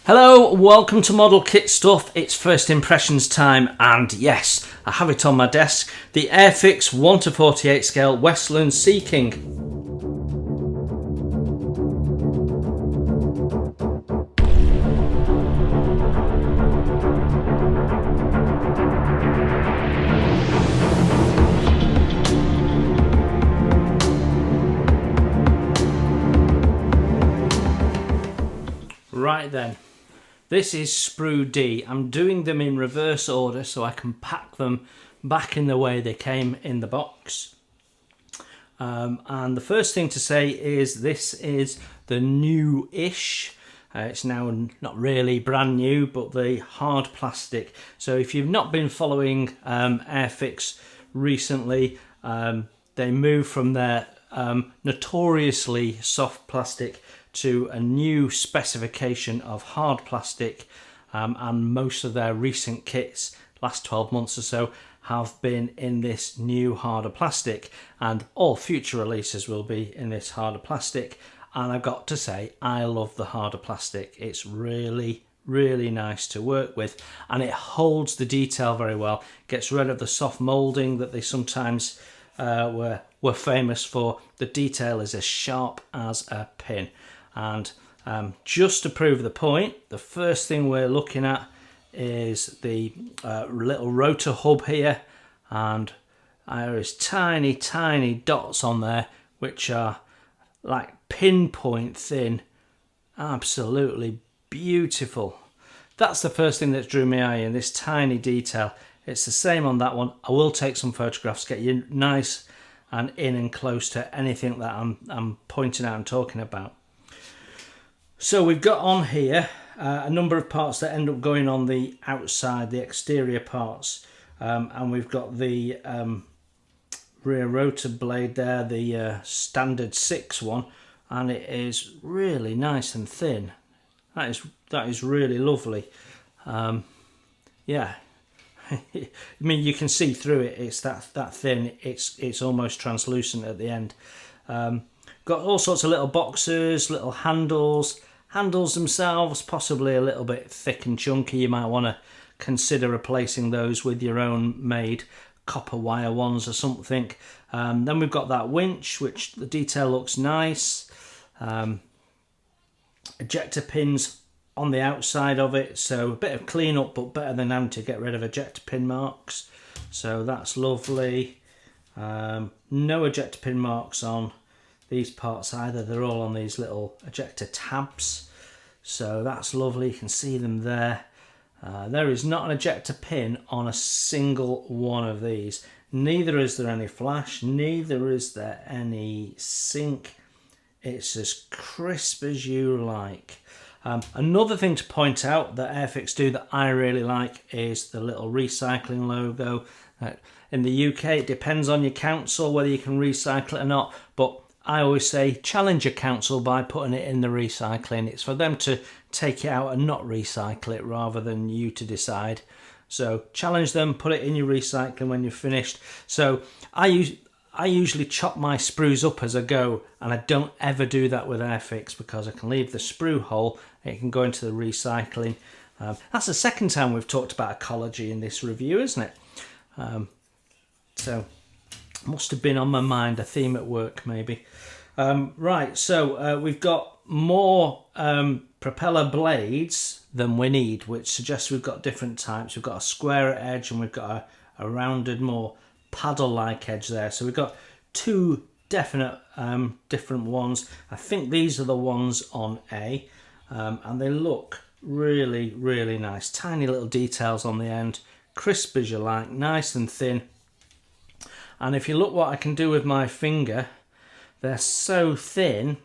Hello, welcome to Model Kit Stuff. It's first impressions time, and yes, I have it on my desk, the Airfix 1:48 scale Westland Sea King. Right then. This is Sprue D. I'm doing them in reverse order so I can pack them back in the way they came in the box. And the first thing to say is this is the new-ish. It's now not really brand new, but the hard plastic. So if you've not been following Airfix recently, they moved from their notoriously soft plastic to a new specification of hard plastic, and most of their recent kits, last 12 months or so, have been in this new harder plastic, and all future releases will be in this harder plastic. And I've got to say, I love the harder plastic. It's really nice to work with, and it holds the detail very well, gets rid of the soft moulding that they sometimes were famous for. The detail is as sharp as a pin. And just to prove the point, the first thing we're looking at is the little rotor hub here, and there is tiny dots on there which are like pinpoint thin. Absolutely beautiful. That's the first thing that drew my eye in, this tiny detail. It's the same on that one. I will take some photographs, get you nice and in and close to anything that I'm pointing out and talking about. So we've got on here a number of parts that end up going on the outside, the exterior parts, and we've got the rear rotor blade there, the standard 6 one, and it is really nice and thin. That is really lovely. Yeah, I mean, you can see through it. It's that thin. It's almost translucent at the end. Got all sorts of little boxes, little handles. Handles themselves possibly a little bit thick and chunky. You might want to consider replacing those with your own made copper wire ones or something. Then we've got that winch, which the detail looks nice. Ejector pins on the outside of it, so a bit of clean up, but better than having to get rid of ejector pin marks. So that's lovely. No ejector pin marks on these parts either. They're all on these little ejector tabs, so that's lovely. You can see them there. There is not an ejector pin on a single one of these. Neither is there any flash, neither is there any sink. It's as crisp as you like. Another thing to point out that Airfix do that I really like is the little recycling logo. In the UK, it depends on your council whether you can recycle it or not, but I always say challenge your council by putting it in the recycling. It's for them to take it out and not recycle it rather than you to decide. So challenge them, put it in your recycling when you're finished. So I usually chop my sprues up as I go, and I don't ever do that with Airfix because I can leave the sprue whole. It can go into the recycling. That's the second time we've talked about ecology in this review, isn't it? So must have been on my mind, a theme at work maybe. Right, so we've got more propeller blades than we need, which suggests we've got different types. We've got a squarer edge and we've got a rounded, more paddle-like edge there. So we've got two definite different ones. I think these are the ones on A, and they look really nice. Tiny little details on the end, crisp as you like, nice and thin. And if you look what I can do with my finger, they're so thin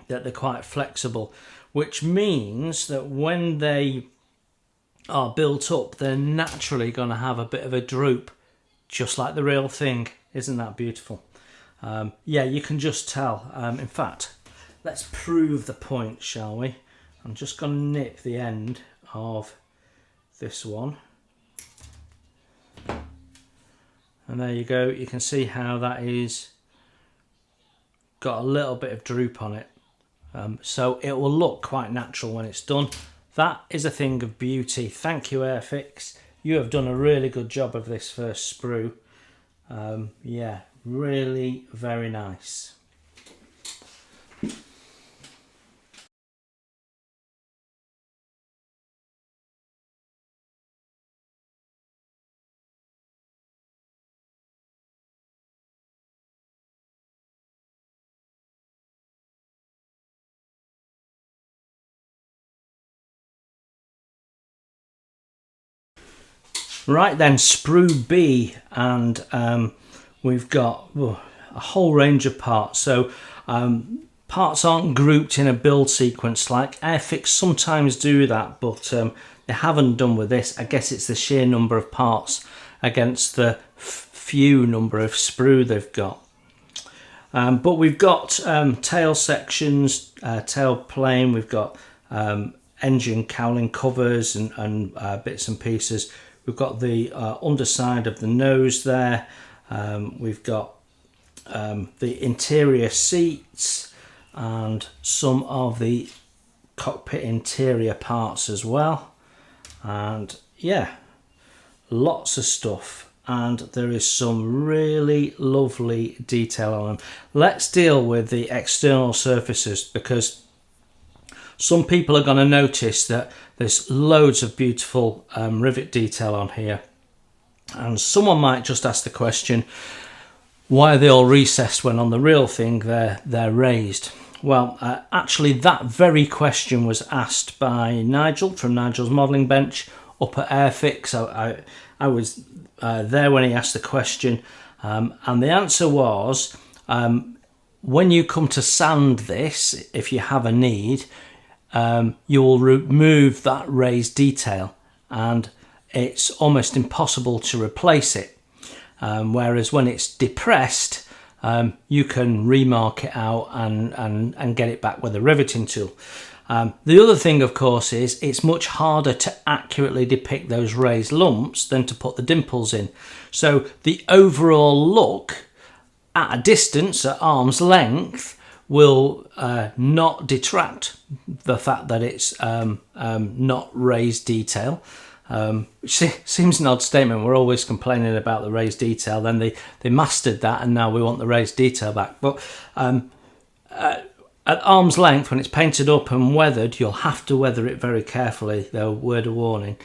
that they're quite flexible, which means that when they are built up, they're naturally going to have a bit of a droop, just like the real thing. Isn't that beautiful? Yeah, you can just tell. In fact, let's prove the point, shall we? I'm just going to nip the end of this one. And there you go. You can see how that is got a little bit of droop on it. so it will look quite natural when it's done. That is a thing of beauty. Thank you, Airfix. You have done a really good job of this first sprue. Yeah, really very nice. Right then, Sprue B, and we've got a whole range of parts. So parts aren't grouped in a build sequence like Airfix sometimes do that, but they haven't done with this. I guess it's the sheer number of parts against the few number of sprue they've got. But we've got tail sections, tail plane, we've got engine cowling covers and bits and pieces. We've got the underside of the nose there. We've got the interior seats and some of the cockpit interior parts as well. And yeah, lots of stuff. And there is some really lovely detail on them. Let's deal with the external surfaces, because some people are going to notice that there's loads of beautiful rivet detail on here, and someone might just ask the question, why are they all recessed when on the real thing they're raised? Well, actually that very question was asked by Nigel from Nigel's Modelling Bench up at Airfix. I was there when he asked the question, and the answer was, when you come to sand this, if you have a need, you will remove that raised detail and it's almost impossible to replace it. Whereas when it's depressed, you can remark it out and get it back with a riveting tool. The other thing, of course, is it's much harder to accurately depict those raised lumps than to put the dimples in. So the overall look at a distance, at arm's length, will not detract the fact that it's not raised detail. Which seems an odd statement. We're always complaining about the raised detail, then they mastered that and now we want the raised detail back. But at arm's length, when it's painted up and weathered, you'll have to weather it very carefully, though, word of warning,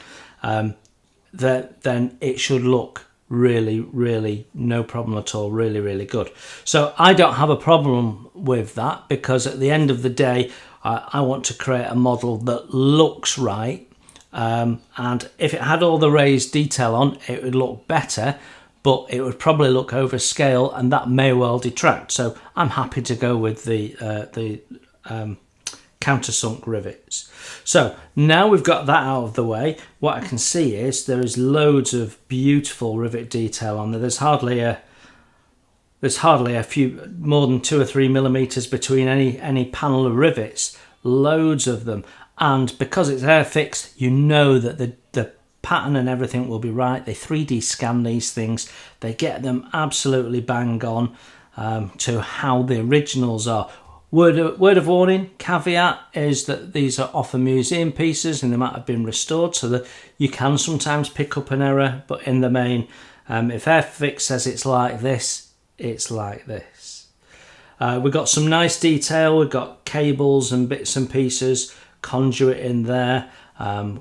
then it should look really no problem at all, really good. So I don't have a problem with that, because at the end of the day I want to create a model that looks right, and if it had all the raised detail on, it would look better, but it would probably look over scale and that may well detract. So I'm happy to go with the countersunk rivets. So now we've got that out of the way, what I can see is there is loads of beautiful rivet detail on there. There's hardly a few more than 2 or 3 millimeters between any panel of rivets, loads of them. And because it's Airfix, you know that the pattern and everything will be right. They 3D scan these things, they get them absolutely bang on to how the originals are. Word of warning, caveat, is that these are often museum pieces and they might have been restored, so that you can sometimes pick up an error, but in the main, if Airfix says it's like this, it's like this. We've got some nice detail, we've got cables and bits and pieces, conduit in there.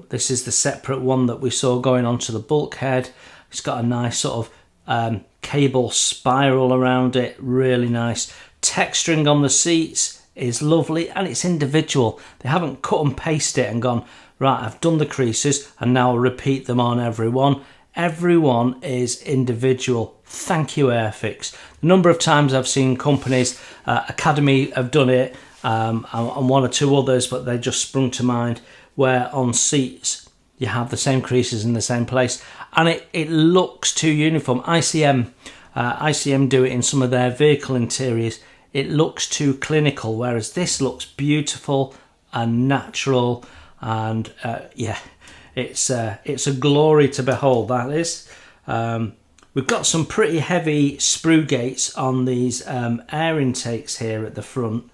This is the separate one that we saw going onto the bulkhead. It's got a nice sort of cable spiral around it, really nice. Texturing on the seats is lovely and it's individual. They haven't cut and pasted it and gone, right, I've done the creases and now I'll repeat them on everyone. Everyone is individual. Thank you, Airfix. The number of times I've seen companies, Academy have done it, and one or two others, but they just sprung to mind, where on seats you have the same creases in the same place and it looks too uniform. ICM do it in some of their vehicle interiors. It looks too clinical, whereas this looks beautiful and natural, and yeah, it's a glory to behold, that is. We've got some pretty heavy sprue gates on these air intakes here at the front.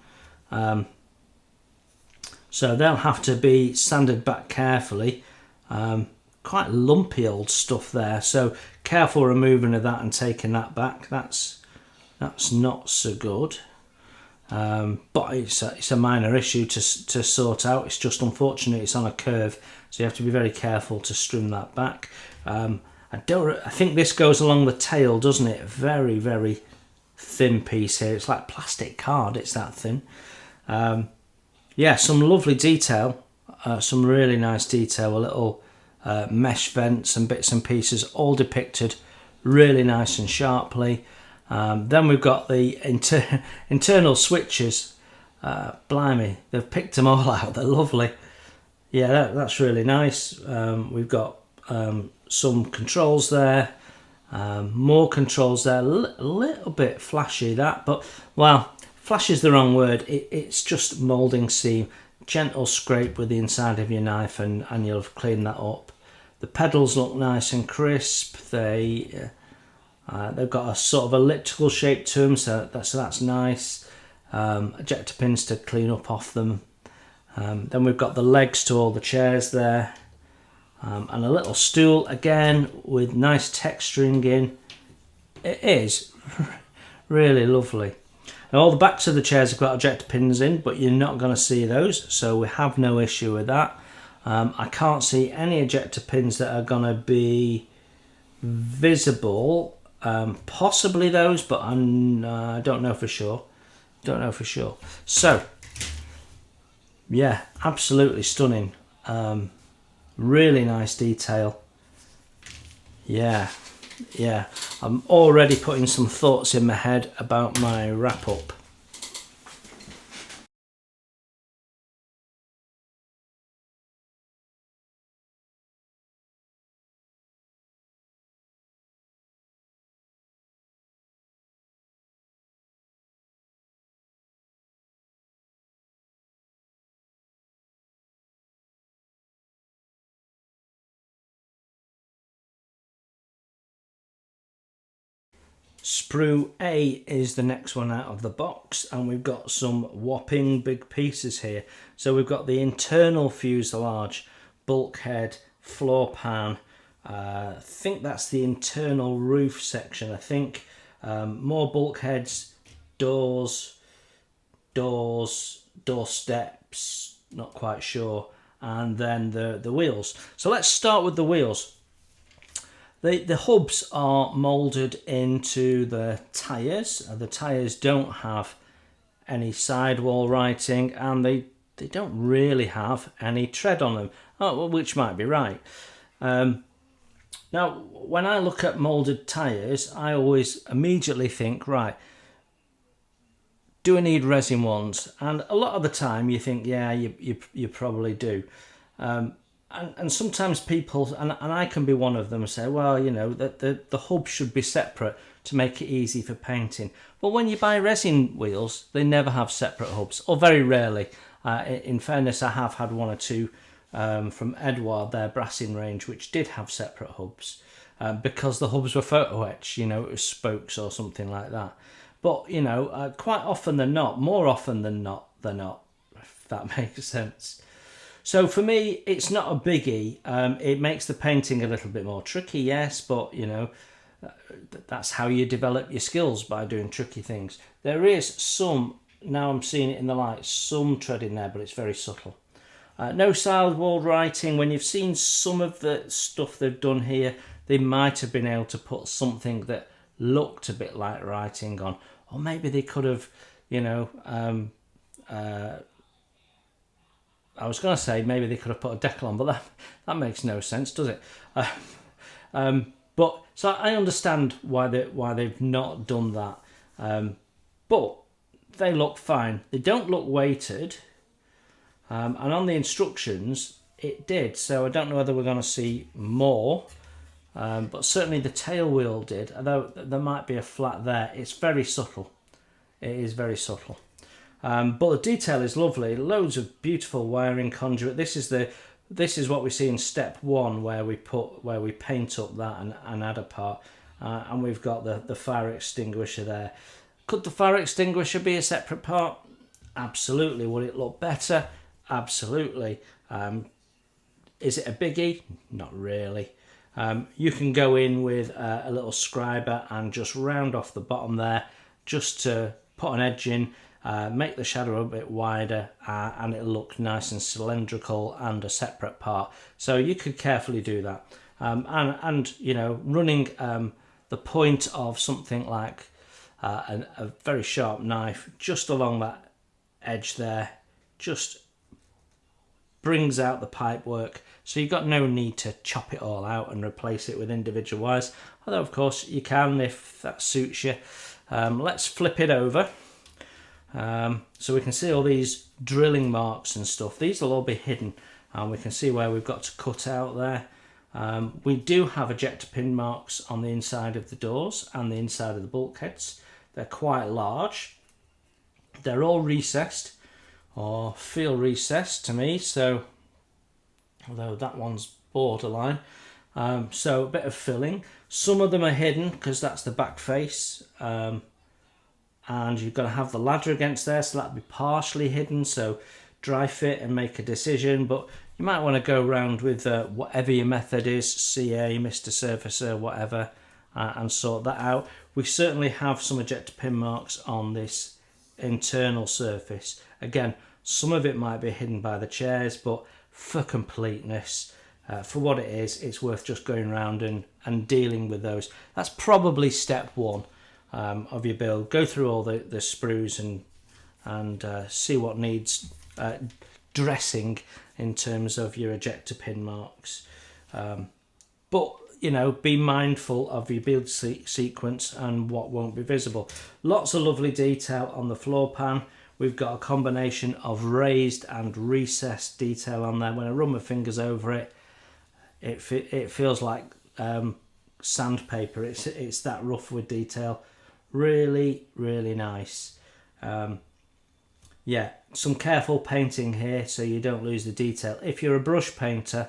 so they'll have to be sanded back carefully. Quite lumpy old stuff there, so careful removing of that and taking that back. That's not so good. But it's a minor issue to sort out. It's just unfortunate it's on a curve, so you have to be very careful to trim that back. I think this goes along the tail, doesn't it? Very, very thin piece here. It's like plastic card, it's that thin. Yeah, some lovely detail, some really nice detail, a little mesh vents and bits and pieces all depicted really nice and sharply. Then we've got the internal switches. Blimey, they've picked them all out. They're lovely. Yeah, that's really nice. We've got some controls there, more controls there. A little bit flashy that, but well, flash is the wrong word. It's just moulding seam. Gentle scrape with the inside of your knife and you'll have cleaned that up. The pedals look nice and crisp. They've got a sort of elliptical shape to them, so that's nice. Ejector pins to clean up off them. Then we've got the legs to all the chairs there, and a little stool again with nice texturing in. It is really lovely. Now all the backs of the chairs have got ejector pins in, but you're not going to see those, so we have no issue with that. I can't see any ejector pins that are going to be visible. Possibly those, but I don't know for sure. So yeah, absolutely stunning. Really nice detail. Yeah, I'm already putting some thoughts in my head about my wrap up. Sprue A is the next one out of the box, and we've got some whopping big pieces here. So we've got the internal fuselage, bulkhead, floor pan. I think that's the internal roof section. I think more bulkheads, doors, door steps, not quite sure, and then the wheels. So let's start with the wheels. The hubs are moulded into the tyres. The tyres don't have any sidewall writing, and they don't really have any tread on them, which might be right. Now, when I look at moulded tyres, I always immediately think, right, do I need resin ones? And a lot of the time you think, yeah, you probably do. And sometimes people, and I can be one of them, say, well, you know, that the hub should be separate to make it easy for painting. But when you buy resin wheels, they never have separate hubs, or very rarely. In fairness, I have had one or two from Edouard, their brassing range, which did have separate hubs because the hubs were photo etched, you know, it was spokes or something like that. But, you know, quite often than not, more often than not, they're not, if that makes sense. So for me, it's not a biggie. It makes the painting a little bit more tricky, yes, but, you know, that's how you develop your skills, by doing tricky things. There is some, now I'm seeing it in the light, some tread in there, but it's very subtle. No sidewall writing. When you've seen some of the stuff they've done here, they might have been able to put something that looked a bit like writing on, or maybe they could have, you know, I was going to say maybe they could have put a decal on, but that makes no sense, does it? But so I understand why they've not done that, but they look fine. They don't look weighted, and on the instructions it did. So I don't know whether we're going to see more, but certainly the tail wheel did. Although there might be a flat there, it's very subtle. It is very subtle. But the detail is lovely. Loads of beautiful wiring conduit. This is what we see in step one, where we paint up that and add a part, and we've got the fire extinguisher there. Could the fire extinguisher be a separate part? Absolutely. Would it look better? absolutely. Is it a biggie? Not really. You can go in with a little scriber and just round off the bottom there, just to put an edge in, make the shadow a bit wider, and it'll look nice and cylindrical and a separate part. So you could carefully do that. And you know, running the point of something like a very sharp knife just along that edge there just brings out the pipe work. So you've got no need to chop it all out and replace it with individual wires, although of course you can if that suits you. Let's flip it over so we can see all these drilling marks and stuff. These will all be hidden, and we can see where we've got to cut out there. We do have ejector pin marks on the inside of the doors and the inside of the bulkheads. They're quite large. They're all recessed, or feel recessed to me, so although that one's borderline. So a bit of filling. Some of them are hidden because that's the back face, and you've got to have the ladder against there, so that'll be partially hidden. So dry fit and make a decision, but you might want to go around with whatever your method is, CA, Mr. Surfacer, whatever, and sort that out. We certainly have some ejector pin marks on this internal surface. Again, some of it might be hidden by the chairs, but for completeness, for what it is, it's worth just going around and dealing with those. That's probably step one of your build. Go through all the sprues and see what needs dressing in terms of your ejector pin marks. But you know, be mindful of your build sequence and what won't be visible. Lots of lovely detail on the floor pan. We've got a combination of raised and recessed detail on there. When I run my fingers over it, it feels like sandpaper. It's that rough with detail. Really, really nice. Yeah, some careful painting here so you don't lose the detail. If you're a brush painter,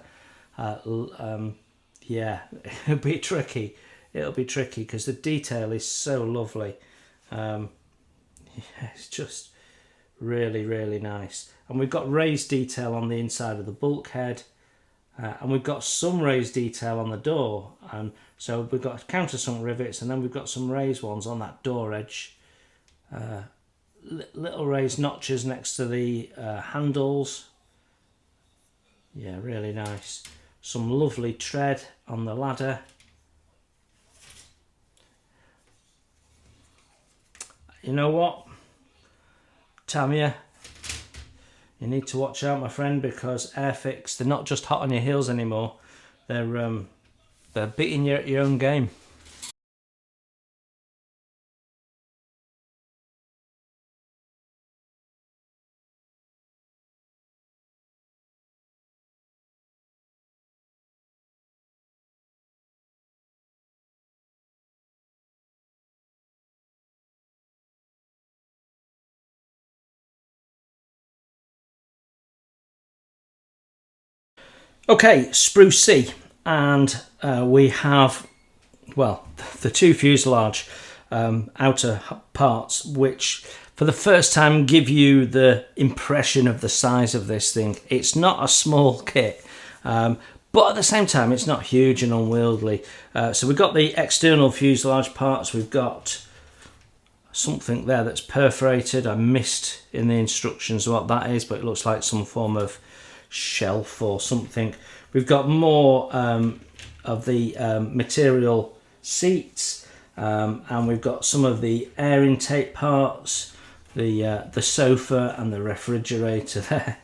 yeah, it'll be tricky. It'll be tricky because the detail is so lovely. Yeah, it's just really, really nice. And we've got raised detail on the inside of the bulkhead, and we've got some raised detail on the door. And so we've got countersunk rivets, and then we've got some raised ones on that door edge. Little raised notches next to the handles. Yeah, really nice. Some lovely tread on the ladder. You know what, Tamia, you need to watch out, my friend, because Airfix, they're not just hot on your heels anymore. They're beating you at your own game. Okay, Sprue C, and we have, well, the two fuselage outer parts, which for the first time give you the impression of the size of this thing. It's not a small kit, but at the same time it's not huge and unwieldy. So we've got the external fuselage parts. We've got something there that's perforated. I missed in the instructions what that is, but it looks like some form of shelf or something. We've got more of the material seats, and we've got some of the air intake parts, the sofa and the refrigerator there.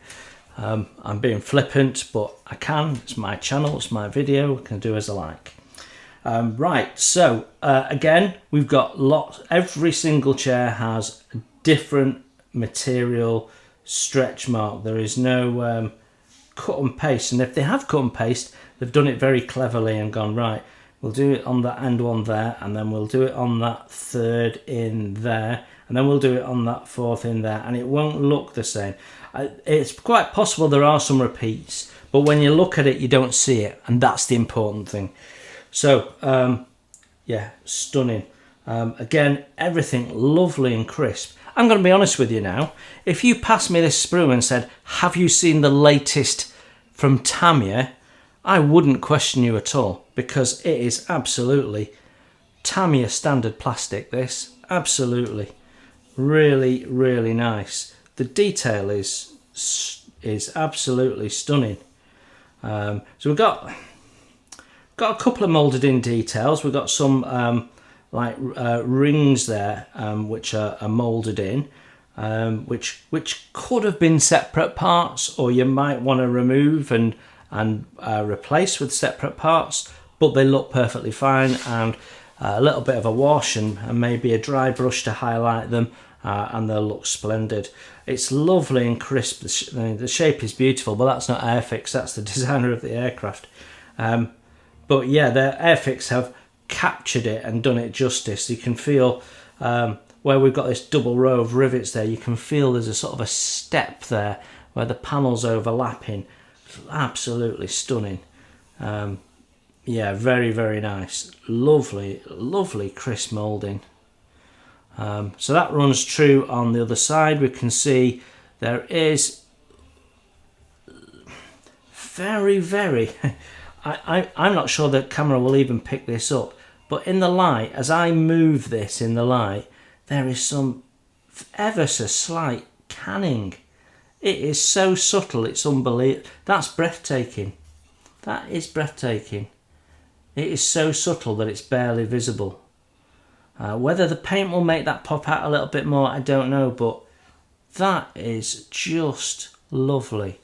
I'm being flippant, but I can. It's my channel, it's my video, I can do as I like. Right, so again, we've got lots. Every single chair has a different material stretch mark. There is no cut and paste, and if they have cut and paste, they've done it very cleverly and gone, right, we'll do it on that end one there, and then we'll do it on that third in there, and then we'll do it on that fourth in there, and it won't look the same. It's quite possible there are some repeats, but when you look at it you don't see it, and that's the important thing. So yeah, stunning. Again, everything lovely and crisp. I'm going to be honest with you now. If you passed me this sprue and said, have you seen the latest from Tamiya, I wouldn't question you at all, because it is absolutely Tamiya standard plastic, this. Absolutely. Really, really nice. The detail is absolutely stunning. So we've got a couple of moulded in details. We've got some rings there, which are moulded in, which could have been separate parts, or you might want to remove and replace with separate parts, but they look perfectly fine, and a little bit of a wash and maybe a dry brush to highlight them, and they'll look splendid. It's lovely and crisp. The shape is beautiful, but that's not Airfix, that's the designer of the aircraft. But yeah, the Airfix have captured it and done it justice. You can feel where we've got this double row of rivets there, you can feel there's a sort of a step there where the panels overlapping. Absolutely stunning. Yeah, very, very nice. Lovely, lovely crisp moulding. So that runs true on the other side. We can see there is very, very... I'm not sure the camera will even pick this up, but in the light, as I move this in the light, there is some ever so slight canning. It is so subtle, it's unbelievable. That's breathtaking. That is breathtaking. It is so subtle that it's barely visible. Whether the paint will make that pop out a little bit more, I don't know, but that is just lovely.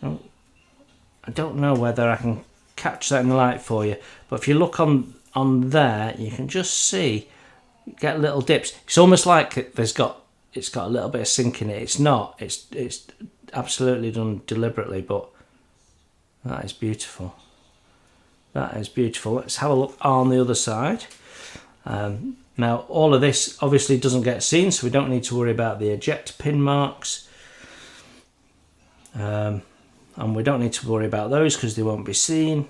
I don't know whether I can catch that in the light for you, but if you look on there, you can just see, get little dips. It's almost like it's got a little bit of sink in it. It's not. It's absolutely done deliberately, but that is beautiful. That is beautiful. Let's have a look on the other side. Now, all of this obviously doesn't get seen, so we don't need to worry about the eject pin marks. And we don't need to worry about those because they won't be seen.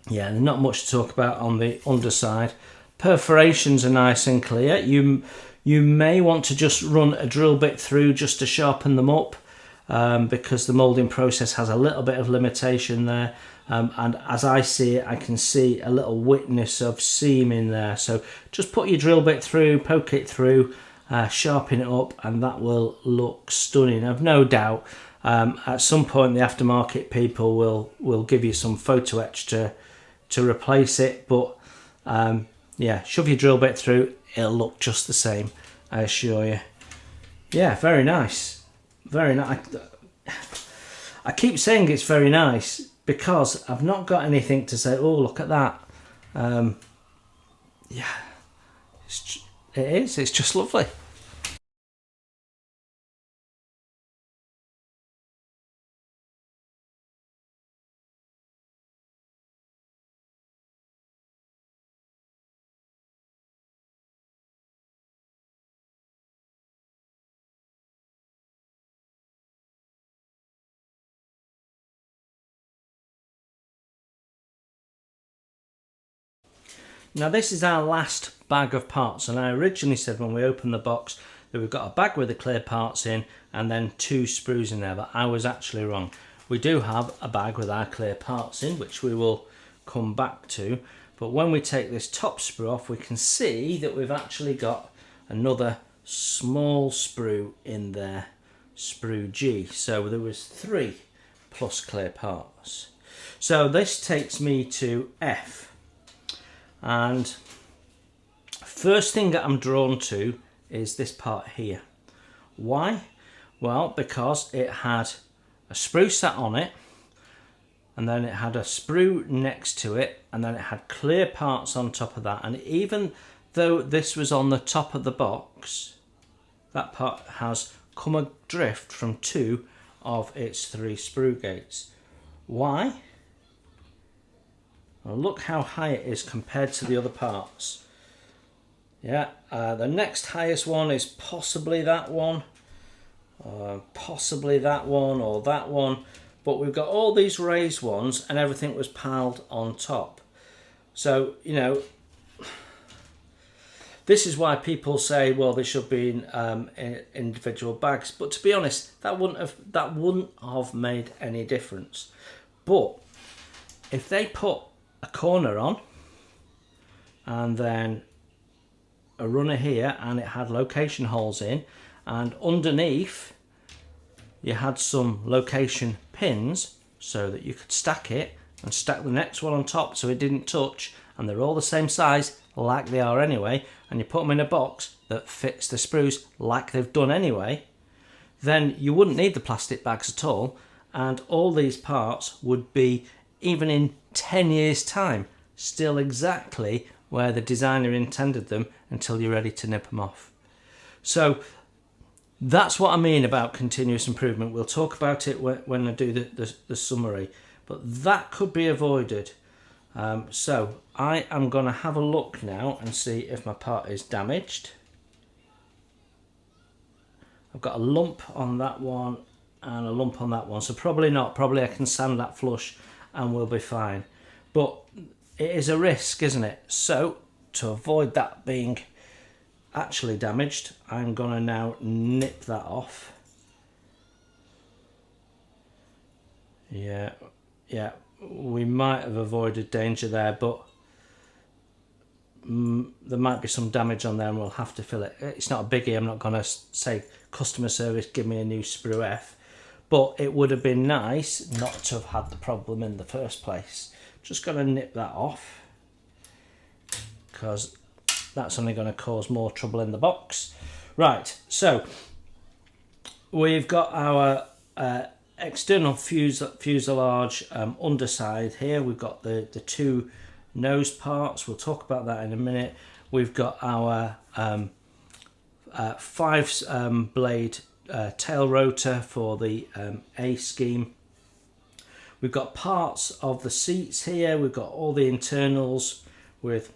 Yeah, there's not much to talk about on the underside. Perforations are nice and clear. You may want to just run a drill bit through just to sharpen them up, because the moulding process has a little bit of limitation there. And as I see it, I can see a little witness of seam in there. So just put your drill bit through, poke it through, sharpen it up, and that will look stunning. I've no doubt at some point the aftermarket people will give you some photo etch to replace it. But yeah, shove your drill bit through, it'll look just the same, I assure you. Yeah, very nice. Very nice. I keep saying it's very nice because I've not got anything to say, oh, look at that. Yeah, it's just lovely. Now this is our last bag of parts, and I originally said when we opened the box that we've got a bag with the clear parts in and then 2 sprues in there, but I was actually wrong. We do have a bag with our clear parts in, which we will come back to, but when we take this top sprue off, we can see that we've actually got another small sprue in there, Sprue G. So there was 3 plus clear parts. So this takes me to F. And first thing that I'm drawn to is this part here. Why? Well, because it had a sprue sat on it, and then it had a sprue next to it, and then it had clear parts on top of that. And even though this was on the top of the box, that part has come adrift from 2 of its 3 sprue gates. Why? Well, look how high it is compared to the other parts. Yeah, the next highest one is possibly that one, or that one, but we've got all these raised ones and everything was piled on top. So, you know, This is why people say, well, they should be in individual bags. But to be honest, that wouldn't have made any difference. But if they put a corner on and then a runner here, and it had location holes in, and underneath you had some location pins so that you could stack it and stack the next one on top so it didn't touch, and they're all the same size like they are anyway, and you put them in a box that fits the sprues like they've done anyway, then you wouldn't need the plastic bags at all, and all these parts would be, even in 10 years time, still exactly where the designer intended them until you're ready to nip them off. So that's what I mean about continuous improvement. We'll talk about it when I do the summary, but that could be avoided. So I am going to have a look now and see if my part is damaged. I've got a lump on that one and a lump on that one, so probably not. Probably I can sand that flush and we'll be fine. But it is a risk, isn't it? So to avoid that being actually damaged, I'm going to now nip that off. Yeah, we might have avoided danger there, but there might be some damage on there and we'll have to fill it. It's not a biggie. I'm not going to say customer service, give me a new Sprue F, but it would have been nice not to have had the problem in the first place. Just going to nip that off because that's only going to cause more trouble in the box. Right, so we've got our external fuselage underside here. We've got the two nose parts. We'll talk about that in a minute. We've got our 5 blade tail rotor for the A scheme. We've got parts of the seats here. We've got all the internals with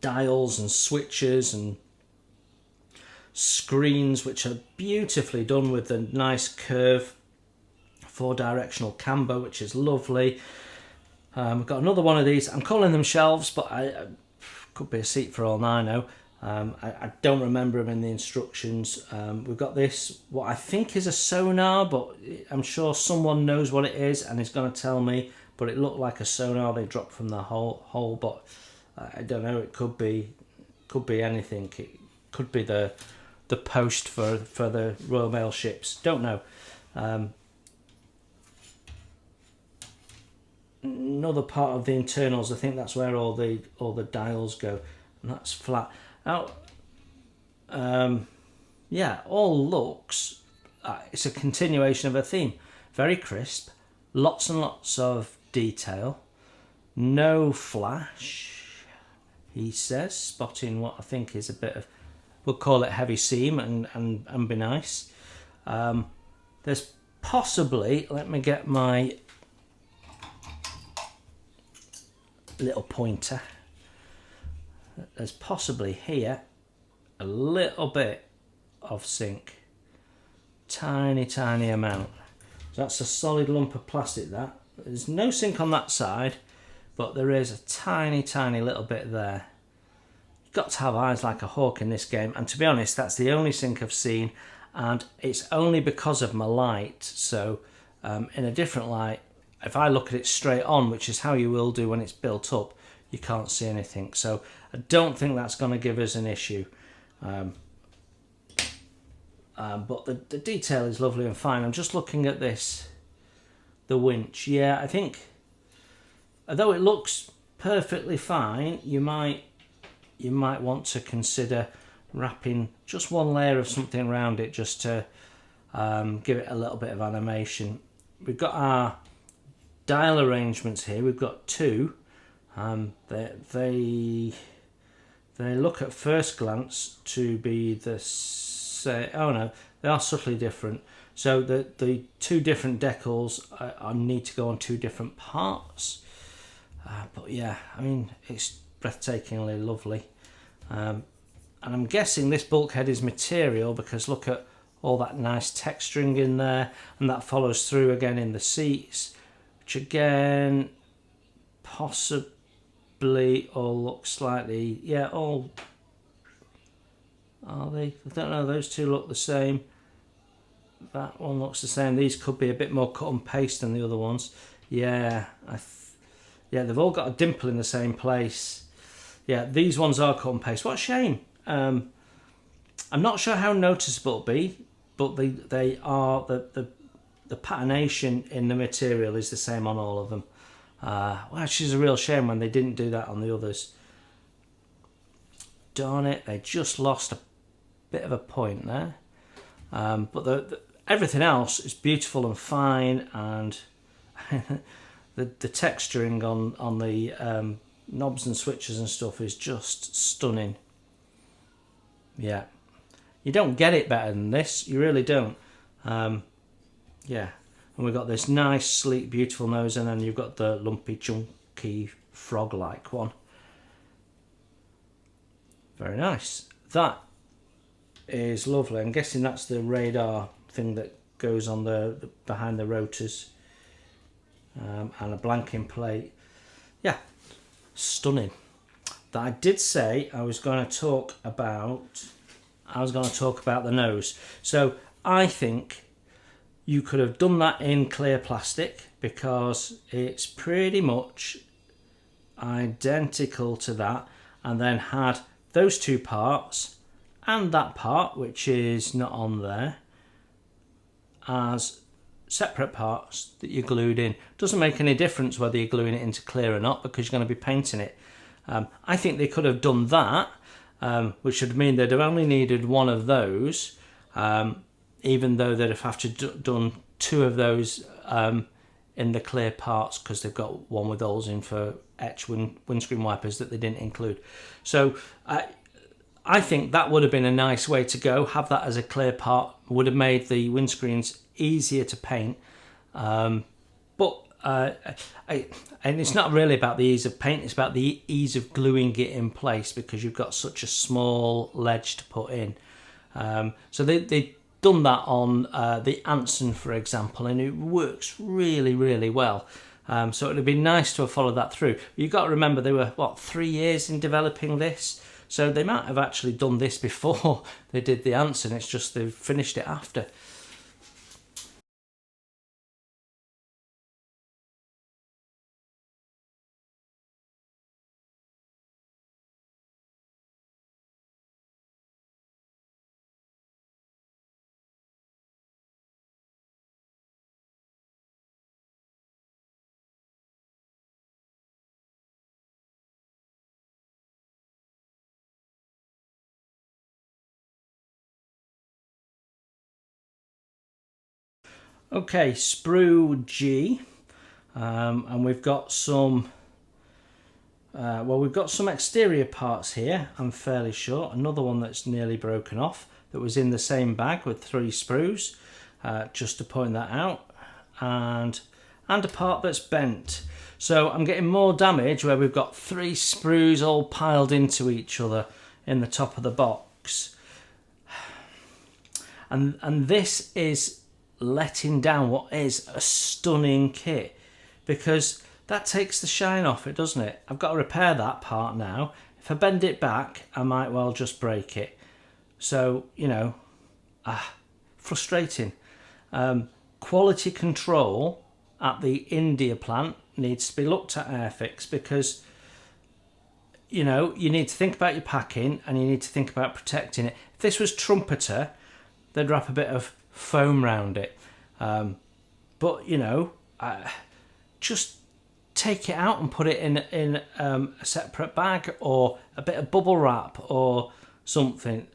dials and switches and screens, which are beautifully done with the nice curve 4-directional camber, which is lovely. We've got another one of these. I'm calling them shelves, but I could be a seat for all I know. I don't remember them in the instructions. We've got this, what I think is a sonar, but I'm sure someone knows what it is and is going to tell me, but it looked like a sonar they dropped from the hole, but I don't know, it could be anything. It could be the post for the Royal Mail ships, don't know. Another part of the internals, I think that's where all the dials go, and that's flat. Now, yeah, all looks, it's a continuation of a theme. Very crisp, lots and lots of detail, no flash, he says, spotting what I think is a bit of, we'll call it heavy seam and be nice. There's possibly, let me get my little pointer. There's possibly here a little bit of sink, tiny amount. So that's a solid lump of plastic. That there's no sink on that side, but there is a tiny little bit there. You've got to have eyes like a hawk in this game, and to be honest, that's the only sink I've seen, and it's only because of my light. So in a different light, if I look at it straight on, which is how you will do when it's built up, you can't see anything. So I don't think that's going to give us an issue. But the detail is lovely and fine. I'm just looking at this, the winch. Yeah, I think, although it looks perfectly fine, you might want to consider wrapping just one layer of something around it just to give it a little bit of animation. We've got our dial arrangements here. We've got two. They look at first glance to be the same. Oh no, they are subtly different. So the two different decals need to go on two different parts. But yeah, I mean, it's breathtakingly lovely. And I'm guessing this bulkhead is material because look at all that nice texturing in there, and that follows through again in the seats, which again possibly all look slightly, yeah, all Are they? I don't know, those two look the same. That one looks the same. These could be a bit more cut and paste than the other ones. Yeah, yeah, they've all got a dimple in the same place. Yeah, these ones are cut and paste. What a shame. I'm not sure how noticeable it'll be, but they are, the patination in the material is the same on all of them. Which is a real shame when they didn't do that on the others. Darn it, they just lost a bit of a point there. But everything else is beautiful and fine, and the texturing on the knobs and switches and stuff is just stunning. Yeah, you don't get it better than this, you really don't. Yeah, and we've got this nice, sleek, beautiful nose, and then you've got the lumpy, chunky, frog-like one. Very nice. That is lovely. I'm guessing that's the radar thing that goes on the behind the rotors, and a blanking plate. Yeah, stunning. That I did say I was going to talk about. The nose. So I think you could have done that in clear plastic, because it's pretty much identical to that, and then had those two parts and that part, which is not on there, as separate parts that you glued in. Doesn't make any difference whether you're gluing it into clear or not, because you're going to be painting it. I think they could have done that, which would mean they'd have only needed one of those, even though they'd have to done two of those in the clear parts, because they've got one with holes in for etch windscreen wipers that they didn't include. So I think that would have been a nice way to go. Have that as a clear part, would have made the windscreens easier to paint. And it's not really about the ease of paint, it's about the ease of gluing it in place, because you've got such a small ledge to put in. So they've done that on the Anson, for example, and it works really, really well. So it would be nice to have followed that through. You've got to remember they were, 3 years in developing this? So they might have actually done this before they did the Anson, it's just they've finished it after. Okay, Sprue G, and we've got some, we've got some exterior parts here, I'm fairly sure. Another one that's nearly broken off that was in the same bag with 3 sprues, just to point that out, and a part that's bent. So I'm getting more damage where we've got 3 sprues all piled into each other in the top of the box. And this is letting down what is a stunning kit, because that takes the shine off it, doesn't it? I've got to repair that part now. If I bend it back, I might well just break it. So, you know, frustrating. Quality control at the India plant needs to be looked at, Airfix, because, you know, you need to think about your packing and you need to think about protecting it. If this was Trumpeter, they'd wrap a bit of foam round it, but you know, just take it out and put it in a separate bag, or a bit of bubble wrap or something.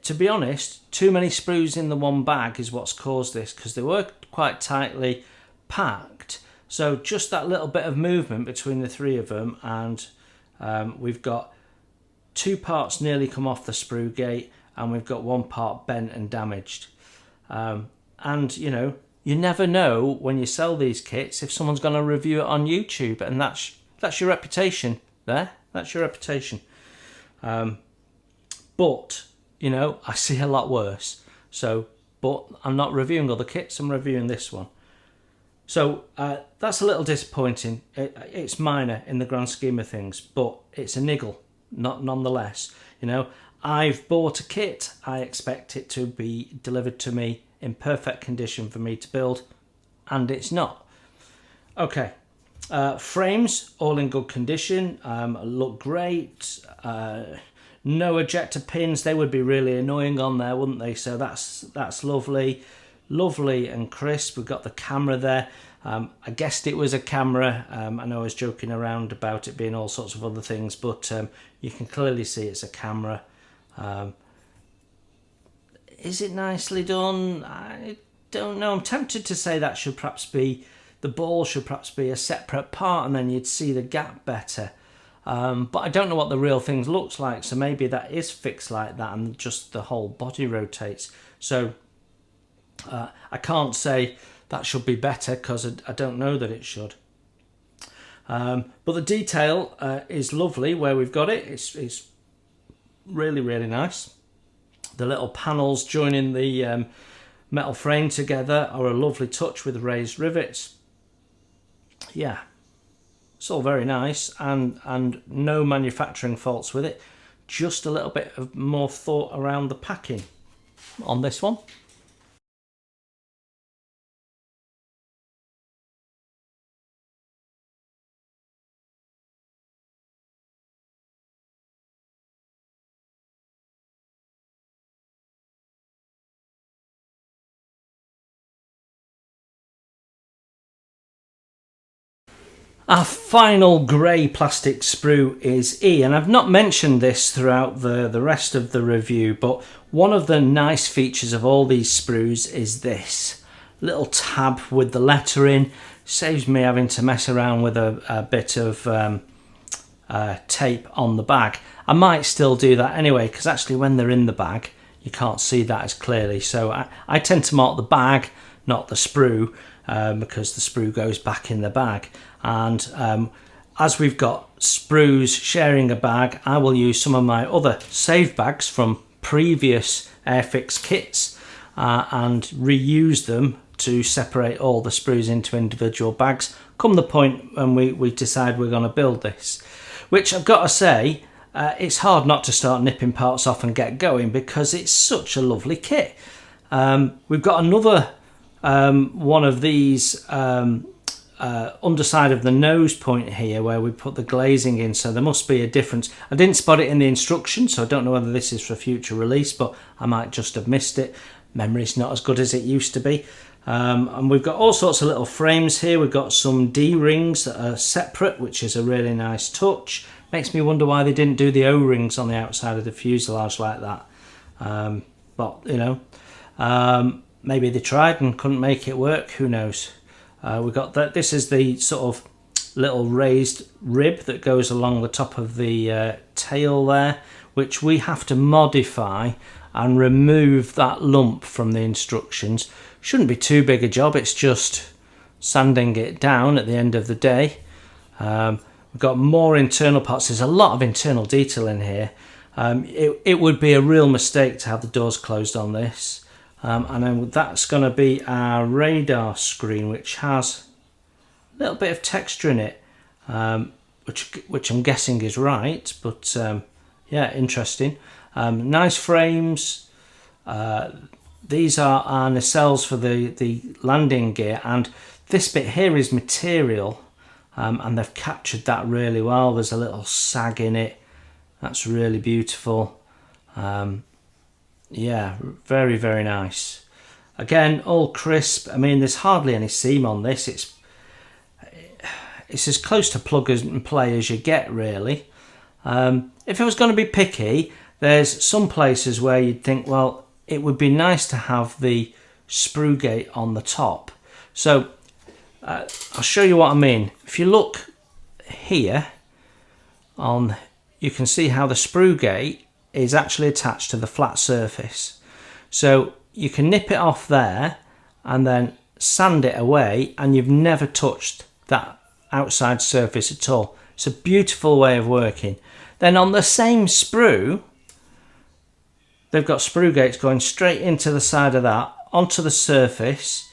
To be honest, too many sprues in the one bag is what's caused this, because they were quite tightly packed. So just that little bit of movement between the 3 of them, and we've got 2 parts nearly come off the sprue gate, and we've got 1 part bent and damaged. And you know, you never know when you sell these kits if someone's going to review it on YouTube, and that's your reputation there. That's your reputation. But you know, I see a lot worse. So, but I'm not reviewing other kits, I'm reviewing this one. So that's a little disappointing. It's minor in the grand scheme of things, but it's a niggle, nonetheless. You know, I've bought a kit, I expect it to be delivered to me in perfect condition for me to build, and it's not. Okay, frames all in good condition, look great. No ejector pins, they would be really annoying on there, wouldn't they? So that's lovely, lovely and crisp. We've got the camera there. I guessed it was a camera. I know I was joking around about it being all sorts of other things, but you can clearly see it's a camera. Is it nicely done? I don't know. I'm tempted to say that should perhaps be, the ball should perhaps be a separate part, and then you'd see the gap better. But I don't know what the real thing looks like, so maybe that is fixed like that and just the whole body rotates. So I can't say that should be better because I don't know that it should. But the detail is lovely where we've got it. It's really, really nice. The little panels joining the metal frame together are a lovely touch with raised rivets. Yeah. It's all very nice, and no manufacturing faults with it. Just a little bit of more thought around the packing on this one. Our final grey plastic sprue is E, and I've not mentioned this throughout the rest of the review, but one of the nice features of all these sprues is this little tab with the letter in. Saves me having to mess around with a bit of tape on the bag. I might still do that anyway, because actually when they're in the bag you can't see that as clearly, so I tend to mark the bag, not the sprue, because the sprue goes back in the bag. And as we've got sprues sharing a bag, I will use some of my other save bags from previous Airfix kits and reuse them to separate all the sprues into individual bags come the point when we decide we're going to build this. Which I've got to say, it's hard not to start nipping parts off and get going because it's such a lovely kit. We've got another one of these underside of the nose point here where we put the glazing in, so there must be a difference. I didn't spot it in the instructions, so I don't know whether this is for future release, but I might just have missed it. Memory's not as good as it used to be. And we've got all sorts of little frames here. We've got some D-rings that are separate, which is a really nice touch. Makes me wonder why they didn't do the O-rings on the outside of the fuselage like that. But, you know, maybe they tried and couldn't make it work, who knows. We've got that. This is the sort of little raised rib that goes along the top of the tail there, which we have to modify and remove that lump from the instructions. Shouldn't be too big a job, it's just sanding it down at the end of the day. We've got more internal parts. There's a lot of internal detail in here. It would be a real mistake to have the doors closed on this. And then that's going to be our radar screen, which has a little bit of texture in it, which I'm guessing is right, but yeah, interesting. Nice frames. These are our nacelles for the landing gear, and this bit here is material, and they've captured that really well. There's a little sag in it. That's really beautiful. Yeah, very, very nice. Again, all crisp. I mean, there's hardly any seam on this. It's as close to plug and play as you get, really. If I was going to be picky, there's some places where you'd think, well, it would be nice to have the sprue gate on the top. So I'll show you what I mean. If you look here, you can see how the sprue gate is actually attached to the flat surface. So you can nip it off there and then sand it away, and you've never touched that outside surface at all. It's a beautiful way of working. Then on the same sprue, they've got sprue gates going straight into the side of that, onto the surface,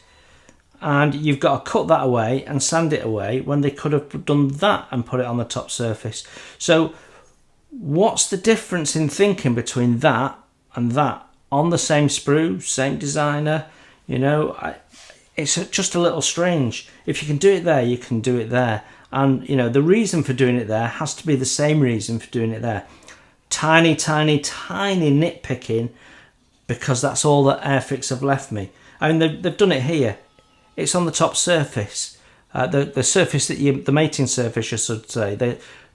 and you've got to cut that away and sand it away when they could have done that and put it on the top surface. So What's the difference in thinking between that and that on the same sprue, same designer? You know, it's just a little strange. If you can do it there, you can do it there. And, you know, the reason for doing it there has to be the same reason for doing it there. Tiny, tiny, tiny nitpicking, because that's all that Airfix have left me. I mean, they've done it here. It's on the top surface. The surface that the mating surface, I should say,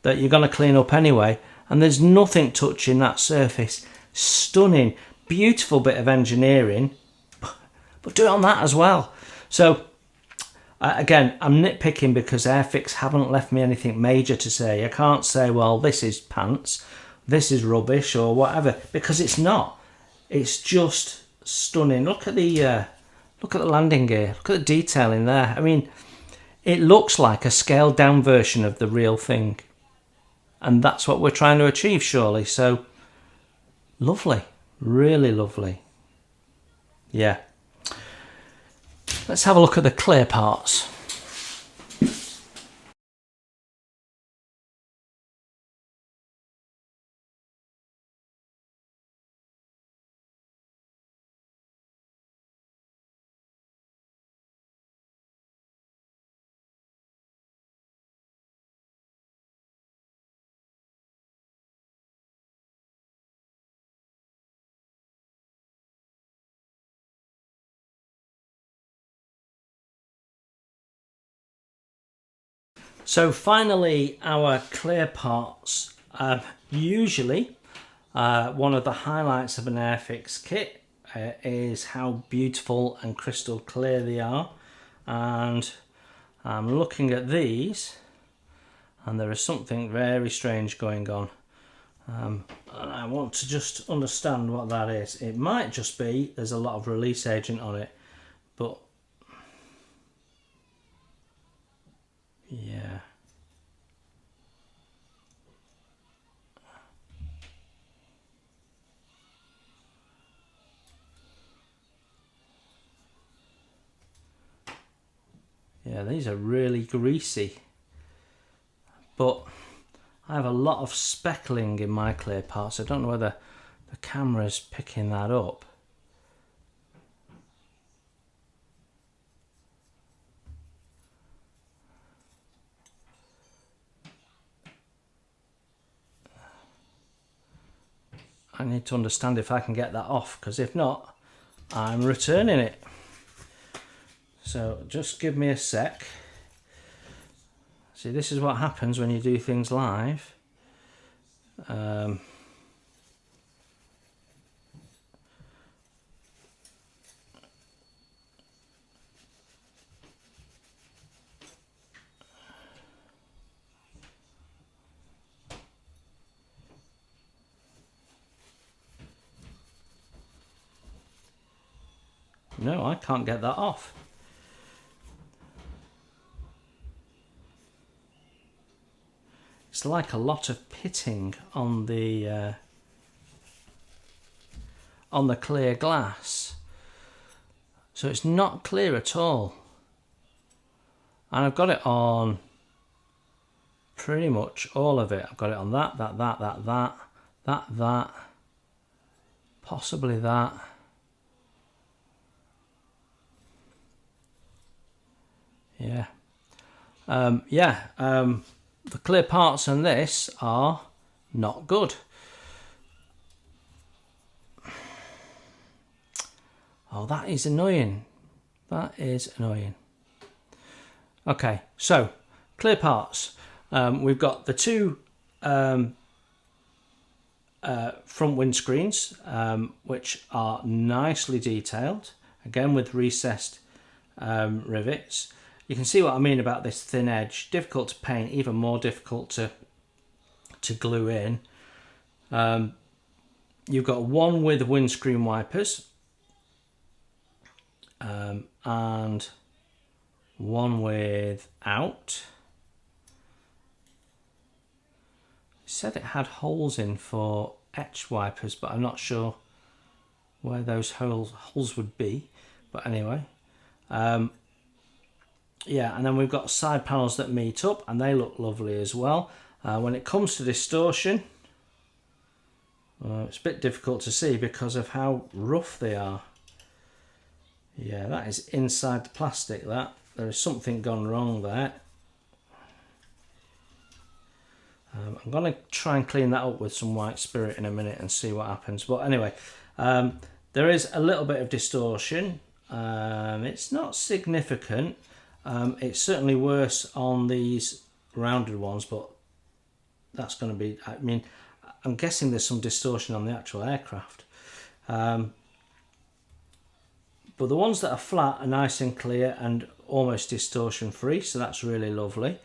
that you're going to clean up anyway. And there's nothing touching that surface. Stunning, beautiful bit of engineering, but do it on that as well. So again, I'm nitpicking because Airfix haven't left me anything major to say. I can't say, well, this is pants, this is rubbish or whatever, because it's not. It's just stunning. Look at the landing gear. Look at the detail in there. I mean, it looks like a scaled down version of the real thing. And that's what we're trying to achieve, surely. So, lovely. Really lovely. Yeah. Let's have a look at the clear parts. So finally, our clear parts. Usually, one of the highlights of an Airfix kit is how beautiful and crystal clear they are. And I'm looking at these, and there is something very strange going on. And I want to just understand what that is. It might just be there's a lot of release agent on it, but yeah. Yeah, these are really greasy. But I have a lot of speckling in my clear parts. I don't know whether the camera's picking that up. I need to understand if I can get that off, because if not, I'm returning it. So just give me a sec. See, this is what happens when you do things live. No, I can't get that off. It's like a lot of pitting on the clear glass. So it's not clear at all. And I've got it on pretty much all of it. I've got it on that, possibly that. Yeah. The clear parts on this are not good. Oh, that is annoying. That is annoying. Okay, so clear parts. We've got the two front windscreens, which are nicely detailed, again with recessed rivets. You can see what I mean about this thin edge. Difficult to paint, even more difficult to glue in. You've got one with windscreen wipers and one without. It said it had holes in for etch wipers, but I'm not sure where those holes would be. But anyway. Yeah, and then we've got side panels that meet up, and they look lovely as well. When it comes to distortion, It's a bit difficult to see because of how rough they are. Yeah, that is inside the plastic, that. There is something gone wrong there. I'm going to try and clean that up with some white spirit in a minute and see what happens. But anyway, there is a little bit of distortion. It's not significant. It's certainly worse on these rounded ones, but that's going to be, I mean, I'm guessing there's some distortion on the actual aircraft. But the ones that are flat are nice and clear and almost distortion free, so that's really lovely.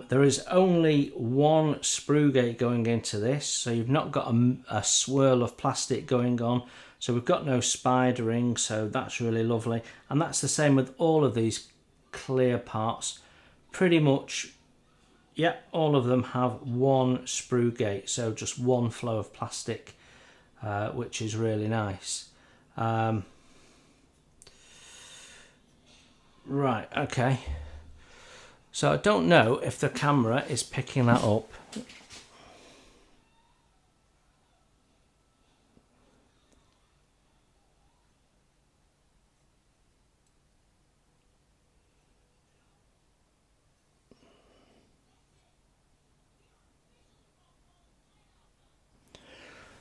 There is only one sprue gate going into this, so you've not got a swirl of plastic going on. So we've got no spidering, so that's really lovely. And that's the same with all of these clear parts. Pretty much, yeah, all of them have one sprue gate, so just one flow of plastic, which is really nice. Right, okay. So I don't know if the camera is picking that up.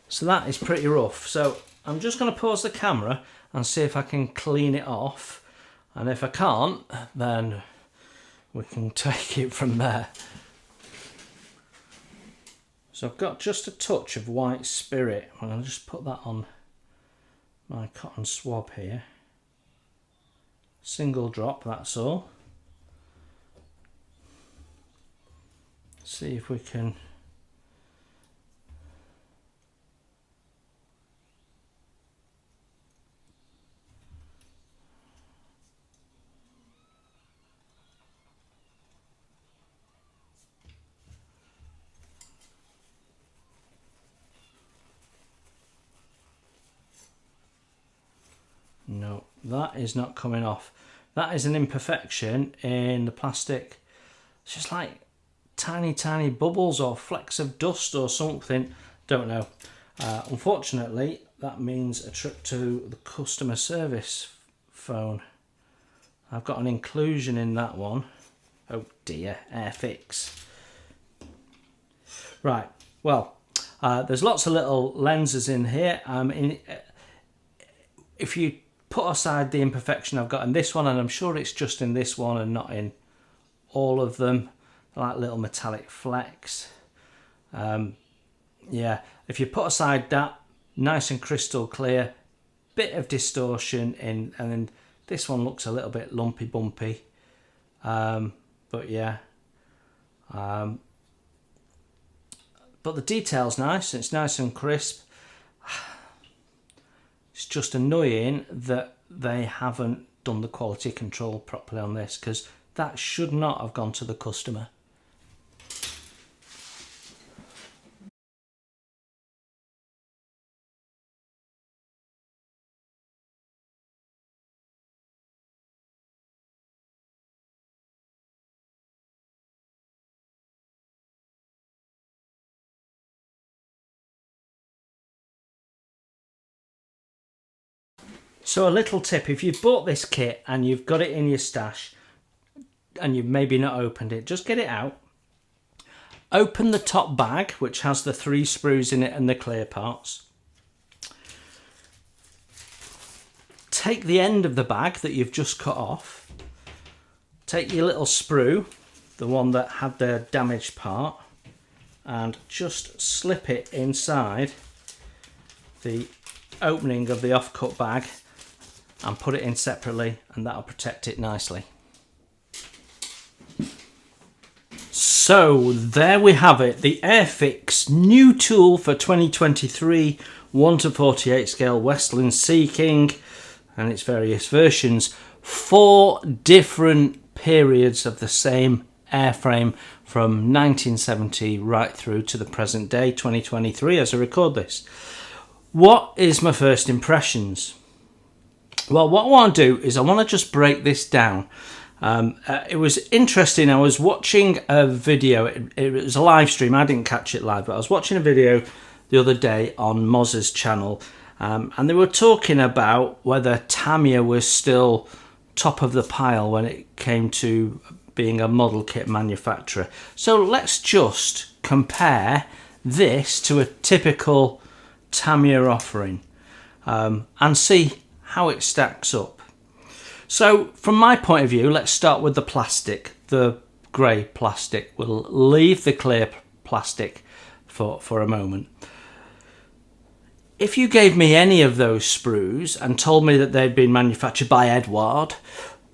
So that is pretty rough. So I'm just going to pause the camera and see if I can clean it off. And if I can't, then we can take it from there. So I've got just a touch of white spirit. I'm going to just put that on my cotton swab here. Single drop, that's all. See if we can... No, that is not coming off. That is an imperfection in the plastic. It's just like tiny, tiny bubbles or flecks of dust or something. Don't know. Unfortunately, that means a trip to the customer service phone. I've got an inclusion in that one. Oh dear, Airfix. Right, well, there's lots of little lenses in here. If you put aside the imperfection I've got in this one, and I'm sure it's just in this one and not in all of them, like little metallic flecks. Yeah, if you put aside that, nice and crystal clear, bit of distortion in, and then this one looks a little bit lumpy bumpy. But yeah. But the detail's nice, it's nice and crisp. It's just annoying that they haven't done the quality control properly on this, because that should not have gone to the customer. So a little tip, if you've bought this kit and you've got it in your stash and you've maybe not opened it, just get it out. Open the top bag, which has the 3 sprues in it and the clear parts. Take the end of the bag that you've just cut off. Take your little sprue, the one that had the damaged part, and just slip it inside the opening of the offcut bag and put it in separately, and that'll protect it nicely. So there we have it, the Airfix new tool for 2023 1/48 scale Westland Sea King and its various versions. 4 different periods of the same airframe from 1970 right through to the present day, 2023, as I record this. What is my first impressions? Well, what I want to do is I want to just break this down. It was interesting. I was watching a video. It was a live stream. I didn't catch it live, but I was watching a video the other day on Moz's channel, and they were talking about whether Tamiya was still top of the pile when it came to being a model kit manufacturer. So let's just compare this to a typical Tamiya offering and see how it stacks up. So from my point of view, let's start with the plastic, the grey plastic. We'll leave the clear plastic for a moment. If you gave me any of those sprues and told me that they'd been manufactured by Edward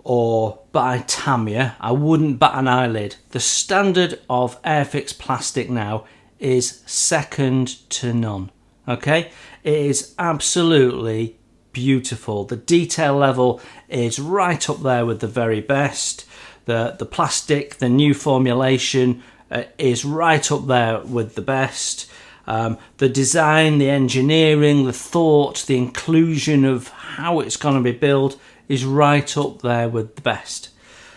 or by Tamiya, I wouldn't bat an eyelid. The standard of Airfix plastic now is second to none. Okay, it is absolutely beautiful. The detail level is right up there with the very best. The plastic, the new formulation is right up there with the best. The design, the engineering, the thought, the inclusion of how it's going to be built is right up there with the best.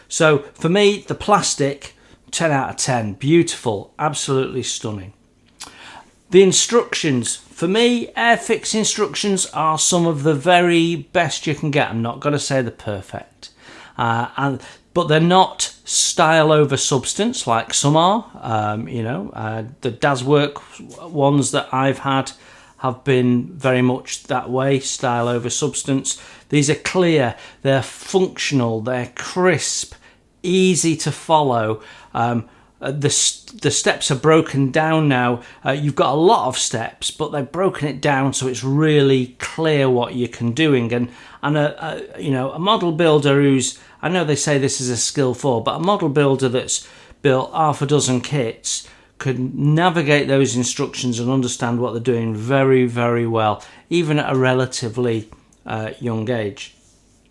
So for me, the plastic, 10 out of 10, beautiful, absolutely stunning. The instructions, for me, Airfix instructions are some of the very best you can get. I'm not going to say they're perfect, but they're not style over substance like some are. The DasWork ones that I've had have been very much that way, style over substance. These are clear, they're functional, they're crisp, easy to follow. The steps are broken down now. You've got a lot of steps, but they've broken it down so it's really clear what you can doing. And a model builder who's, I know they say this is a skill for, but a model builder that's built half a dozen kits could navigate those instructions and understand what they're doing very, very well, even at a relatively young age.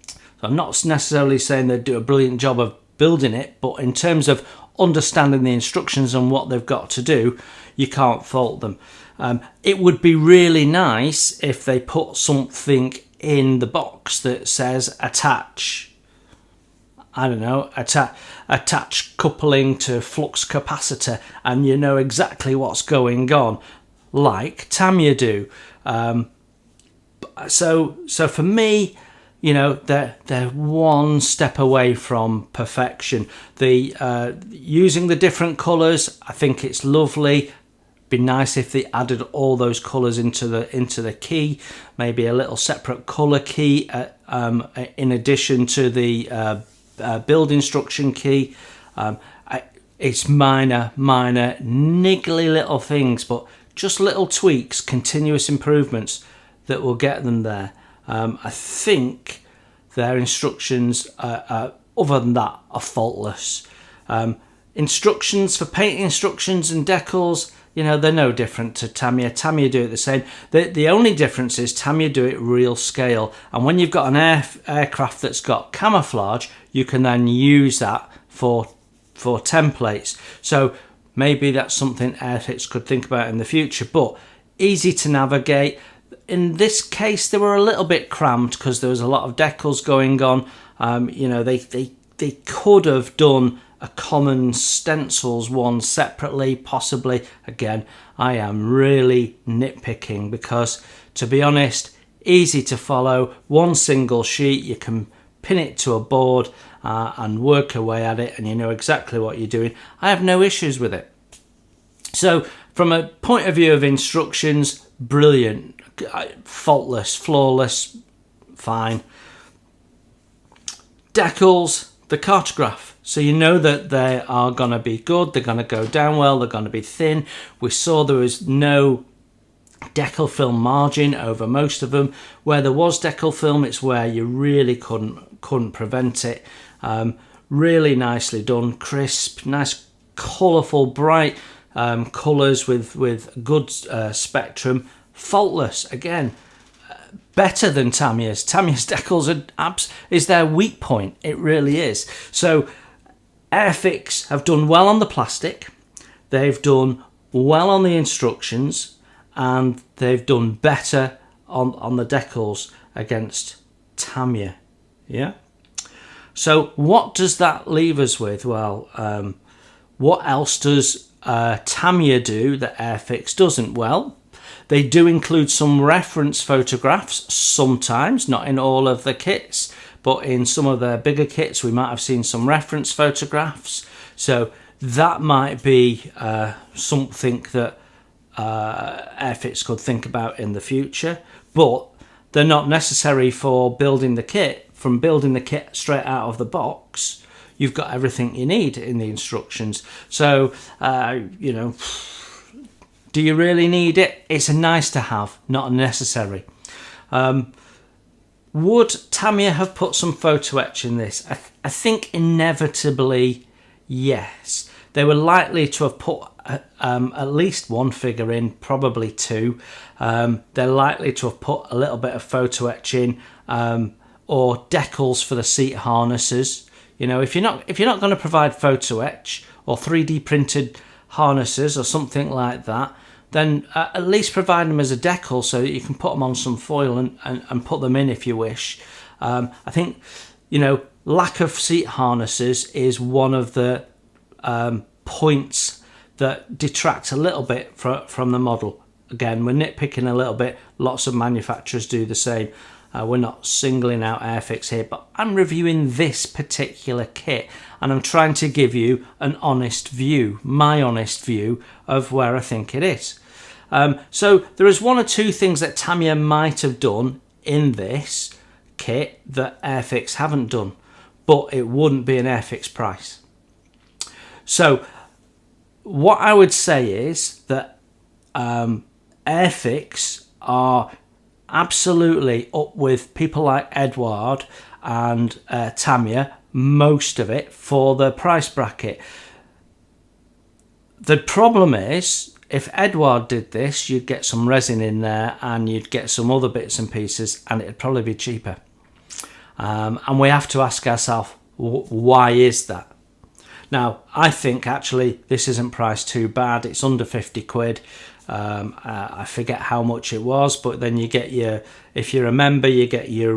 So I'm not necessarily saying they do a brilliant job of building it, but in terms of understanding the instructions and what they've got to do, you can't fault them. It would be really nice if they put something in the box that says attach, I don't know, attach coupling to flux capacitor, and you know exactly what's going on, like Tamiya do. So for me, they're one step away from perfection. Using the different colours, I think it's lovely. Be nice if they added all those colours into the key, maybe a little separate colour key in addition to the build instruction key. It's minor, niggly little things, but just little tweaks, continuous improvements that will get them there. I think their instructions, other than that, are faultless. Instructions for painting instructions and decals, they're no different to Tamiya. Tamiya do it the same. The only difference is Tamiya do it real scale. And when you've got an aircraft that's got camouflage, you can then use that for templates. So maybe that's something Airfix could think about in the future. But easy to navigate. In this case, they were a little bit cramped because there was a lot of decals going on. They could have done a common stencils one separately, possibly. Again, I am really nitpicking because, to be honest, easy to follow, one single sheet, you can pin it to a board and work away at it, and you know exactly what you're doing. I have no issues with it. So from a point of view of instructions, brilliant, faultless, flawless, fine. Decals, the cartograph. So you know that they are going to be good, they're going to go down well, they're going to be thin. We saw there was no decal film margin over most of them. Where there was decal film, it's where you really couldn't prevent it. Really nicely done, crisp, nice, colourful, bright colours with good spectrum. Faultless, again, better than Tamiya's. Tamiya's decals is their weak point. It really is. So Airfix have done well on the plastic, they've done well on the instructions, and they've done better on the decals against Tamiya. Yeah. So what does that leave us with? Well, what else does Tamiya do that Airfix doesn't? Well, They do include some reference photographs sometimes, not in all of the kits, but in some of the bigger kits we might have seen some reference photographs. So that might be something that Airfix could think about in the future, but they're not necessary for building the kit. From building the kit straight out of the box, you've got everything you need in the instructions. So, you know, do you really need it? It's a nice to have, not a necessary. Would Tamiya have put some photo etch in this? I think inevitably, yes. They were likely to have put at least one figure in, probably two. They're likely to have put a little bit of photo etch in, or decals for the seat harnesses. You know, if you're not going to provide photo etch or 3D printed harnesses or something like that, then at least provide them as a decal so that you can put them on some foil and put them in if you wish. I think, you know, lack of seat harnesses is one of the points that detract a little bit from the model. Again, we're nitpicking a little bit. Lots of manufacturers do the same. We're not singling out Airfix here, but I'm reviewing this particular kit and I'm trying to give you an honest view, my honest view of where I think it is. So there is one or two things that Tamiya might have done in this kit that Airfix haven't done, but it wouldn't be an Airfix price. So what I would say is that Airfix are absolutely up with people like Edward and Tamiya, most of it, for the price bracket. The problem is, if Edward did this, you'd get some resin in there and you'd get some other bits and pieces and it'd probably be cheaper. And we have to ask ourselves, why is that? Now, I think actually this isn't priced too bad. It's under 50 quid. I forget how much it was, but then you get your, if you're a member, you get your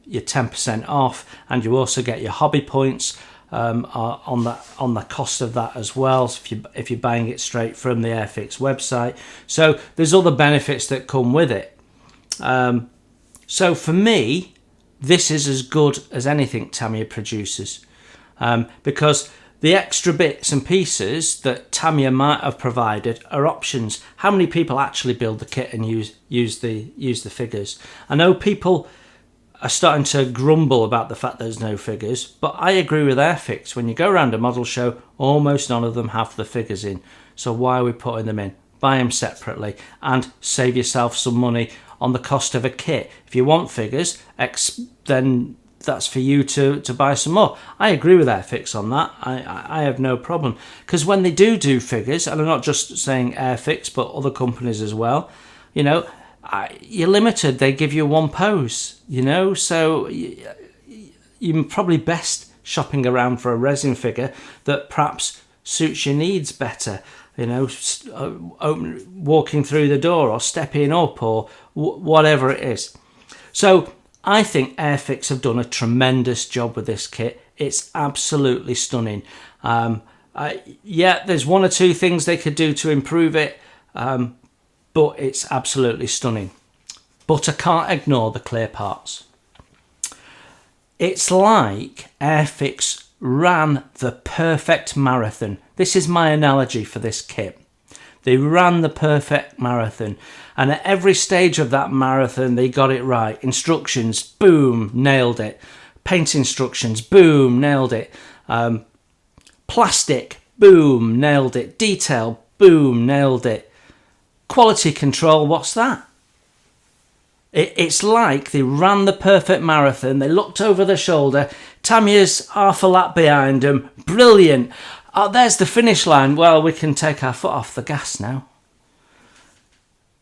10% off, and you also get your hobby points on the cost of that as well, if you're buying it straight from the Airfix website. So there's other benefits that come with it. So for me, this is as good as anything Tamiya produces, because the extra bits and pieces that Tamiya might have provided are options. How many people actually build the kit and use the figures? I know people are starting to grumble about the fact there's no figures, but I agree with Airfix. When you go around a model show, almost none of them have the figures in. So why are we putting them in? Buy them separately and save yourself some money on the cost of a kit. If you want figures, then that's for you to buy some more. I agree with Airfix on that. I have no problem, because when they do figures, and I'm not just saying Airfix but other companies as well, you know, you're limited. They give you one pose, you know, so you're probably best shopping around for a resin figure that perhaps suits your needs better, you know, walking through the door or stepping up or whatever it is. So I think Airfix have done a tremendous job with this kit. It's absolutely stunning. Yeah, there's one or two things they could do to improve it, but it's absolutely stunning. But I can't ignore the clear parts. It's like Airfix ran the perfect marathon. This is my analogy for this kit. They ran the perfect marathon, and at every stage of that marathon they got it right. Instructions, boom, nailed it. Paint instructions, boom, nailed it. Plastic, boom, nailed it. Detail, boom, nailed it. Quality control, what's that? It's like they ran the perfect marathon. They looked over their shoulder. Tamiya's half a lap behind them. Brilliant. Oh, there's the finish line. Well, we can take our foot off the gas now.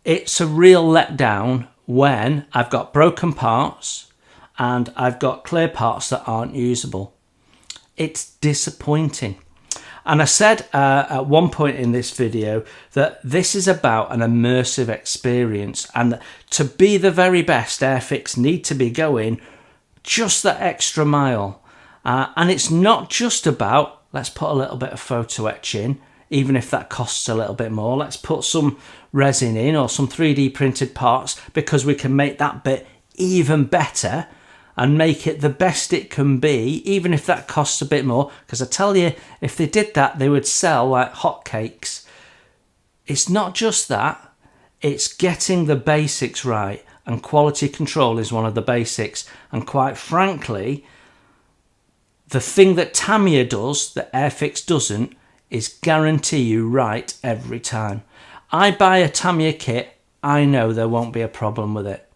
It's a real letdown when I've got broken parts and I've got clear parts that aren't usable. It's disappointing. And I said at one point in this video that this is about an immersive experience, and to be the very best, Airfix need to be going just that extra mile. And it's not just about, let's put a little bit of photo etch in. even if that costs a little bit more. Let's put some resin in or some 3D printed parts, because we can make that bit even better and make it the best it can be, even if that costs a bit more. Because I tell you, if they did that, they would sell like hotcakes. It's not just that, it's getting the basics right, and quality control is one of the basics. And quite frankly, the thing that Tamiya does that Airfix doesn't is guarantee you right every time. I buy a Tamiya kit, I know there won't be a problem with it.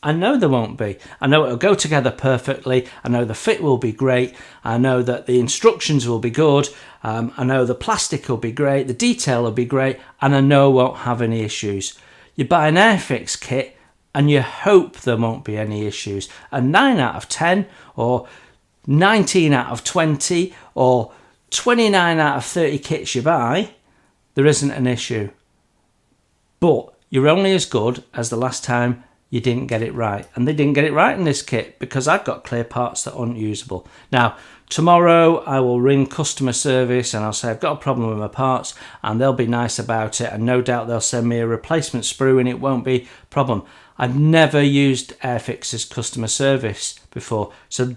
I know there won't be. I know it'll go together perfectly. I know the fit will be great. I know that the instructions will be good. I know the plastic will be great. The detail will be great. And I know I won't have any issues. You buy an Airfix kit and you hope there won't be any issues. And 9 out of 10 or 19 out of 20 or 29 out of 30 kits you buy, there isn't an issue. But you're only as good as the last time you didn't get it right. And they didn't get it right in this kit, because I've got clear parts that aren't usable. Now, tomorrow I will ring customer service and I'll say I've got a problem with my parts, and they'll be nice about it, and no doubt they'll send me a replacement sprue and it won't be a problem. I've never used Airfix's customer service before, so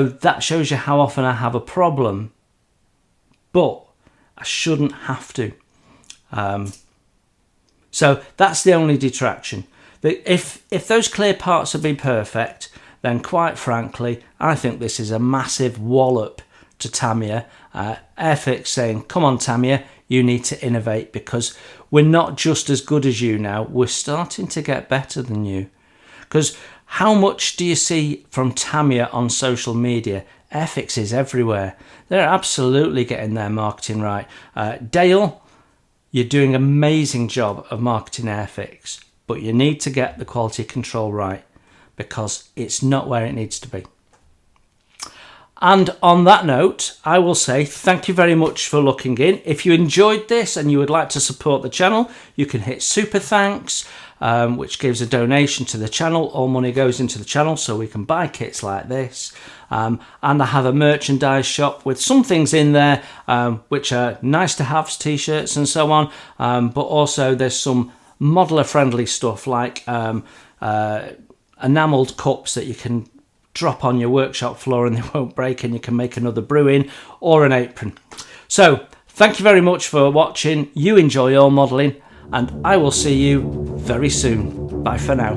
that shows you how often I have a problem, but I shouldn't have to. So that's the only detraction. If those clear parts have been perfect, then quite frankly, I think this is a massive wallop to Tamiya. Airfix saying, come on Tamiya, you need to innovate, because we're not just as good as you now, we're starting to get better than you. Because how much do you see from Tamiya on social media? Airfix is everywhere. They're absolutely getting their marketing right. Dale, you're doing an amazing job of marketing Airfix, but you need to get the quality control right, because it's not where it needs to be. And on that note, I will say thank you very much for looking in. If you enjoyed this and you would like to support the channel, you can hit super thanks, which gives a donation to the channel. All money goes into the channel so we can buy kits like this. And I have a merchandise shop with some things in there which are nice to have, t-shirts and so on, but also there's some modeler friendly stuff like enamelled cups that you can drop on your workshop floor and they won't break, and you can make another brew in, or an apron. So thank you very much for watching. You enjoy your modelling, and I will see you very soon. Bye for now.